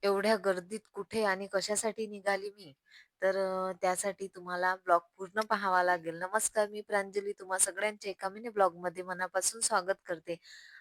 एवढ्या गर्दीत कुठे आणि कशासाठी निघाली मी? तर त्यासाठी तुम्हाला ब्लॉग पूर्ण पाहावा लागेल. नमस्कार, मी प्रांजली तुम्हा सगळ्यांचे एका मिनी ब्लॉगमध्ये मनापासून स्वागत करते.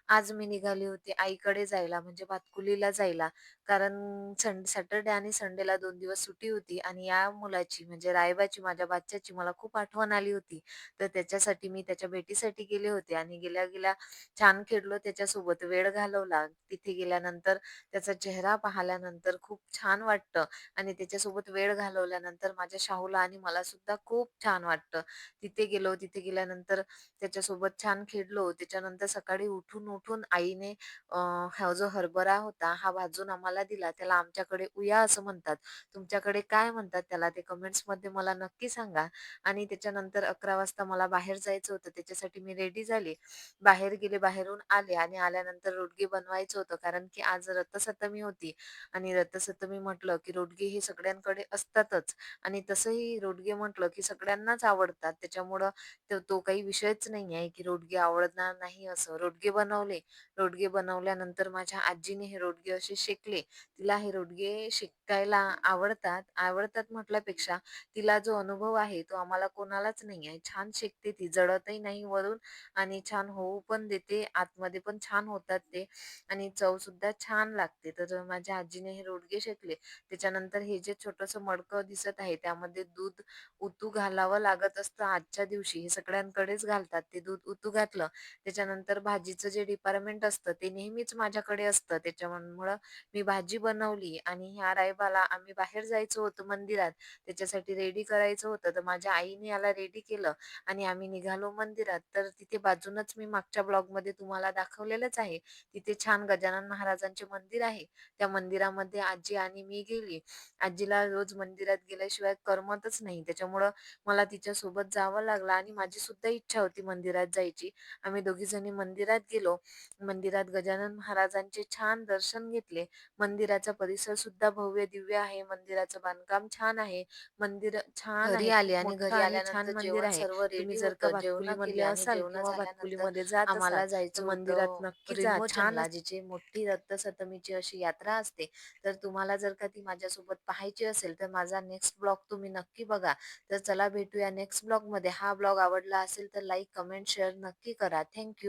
आज मी निघाली होती आईकडे जायला म्हणजे भातकुलीला जायला. कारण सॅटर्डे आणि संडेला 2 दिवस सुट्टी होती आणि या मुलाची म्हणजे रायबाची माझ्या बाच्याची मला खूप आठवण आली होती. तर त्याच्यासाठी मी त्याच्या भेटीसाठी गेले होते आणि गेल्या-गेल्या छान खेळलो त्याच्यासोबत, वेळ घालवला. तिथे गेल्यानंतर त्याचा चेहरा पाहिल्यानंतर खूप छान वाटतं आणि त्याच्यासोबत वेळ घालवल्यानंतर माझ्या शाहूला आणि मला सुद्धा खूप छान वाटतं. तिथे गेलो, तिथे गेल्यानंतर त्याच्यासोबत छान खेळलो. त्याच्यानंतर सकाळी उठून आईने अ, हा जो हरभरा होता हा भाजून आम्हाला दिला. त्याला आमच्याकडे उया असं म्हणतात. तुमच्याकडे काय म्हणतात त्याला ते कमेंट्समध्ये मला नक्की सांगा. आणि त्याच्यानंतर 11 वाजता मला बाहेर जायचं होतं. त्याच्यासाठी मी रेडी झाले. बाहेर गेले, बाहेरून आले आणि आल्यानंतर रोटगी बनवायचं होतं कारण की आज रथसप्तमी होती आणि रथसप्तमी म्हटलं की रोटगी ही सगळ्यांकडे असतातच आणि तसंही रोटगी म्हटलं की सगळ्यांनाच आवडतात. त्याच्यामुळं तो काही विषयच नाही आहे की रोटगी आवडणार नाही असं. रोटगे बनवले. रोटगे बनवल्यानंतर माझ्या आजीने हे रोटगे असे शेकले. तिला हे रोटगे शेकायला आवडतात. आवडतात म्हटल्यापेक्षा तिला जो अनुभव आहे तो आम्हाला कोणालाच नाही आहे. छान शेकते ती, जळतही नाही वरून आणि छान होऊ पण देते. आतमध्ये पण छान होतात ते आणि चवसुद्धा छान लागते. तर माझ्या आजीने हे रोडगे शेकले. त्याच्यानंतर हे जे छोटंसं मडकं दिसत आहे, त्यामध्ये दूध उतू घालावं लागत असतं आजच्या दिवशी. हे सगळ्यांकडेच घालतात. ते दूध उतू घातलं. त्याच्यानंतर भाजीचं जे डिपार्टमेंट असतं, ते नेहमीच माझ्याकडे असतं. त्याच्यामुळं मी भाजी बनवली आणि ह्या रायबाला आम्ही बाहेर जायचं होतं मंदिरात. त्याच्यासाठी रेडी करायचं होतं. तर माझ्या आईने याला रेडी केलं आणि आम्ही निघालो मंदिरात. तर तिथे बाजूनच मी मागच्या ब्लॉगमध्ये तुम्हाला दाखवलेलंच आहे. तिथे छान गजानन महाराजांचे मंदिर आहे. त्या मंदिरामध्ये आजी आणि मी गेली. आजीला रोज मंदिरात गेल्याशिवाय करमतच नाही. त्याच्यामुळं मला तिच्यासोबत जावं लागलं आणि माझी सुद्धा इच्छा होती मंदिरात जायची. आम्ही दोघीजणी मंदिरात गेलो. मंदिरात गजानन महाराजांचे छान दर्शन घेतले. मंदिराचा परिसर सुद्धा भव्य दिव्य आहे. मंदिराचं बांधकाम छान आहे. मंदिर छान घरी आहे. आले खूप आणि मोठं घरी आणि छान आल्यानंतर मंदिर जेवण आहे. सर्व तुम्ही रेडी जर का होतं. जेवण भातकुलीमधले केले आणि असाल जेवण किंवा झाल्यानंतर भातकुलीमध्ये जात असाल, आम्हाला तर जायचं मंदिरात होतं नक्की जा. छान रिमोचनला, असतं. जिचे मोठी रथसप्तमीची अशी यात्रा असते. तर तुम्हाला जर का ती माझ्यासोबत पाहायची असेल, तर माझा नेक्स्ट ब्लॉग तुम्ही नक्की बघा. तर चला भेटूया नेक्स्ट ब्लॉगमध्ये. हा ब्लॉग आवडला असेल तर लाईक, कमेंट, शेअर नक्की करा. थँक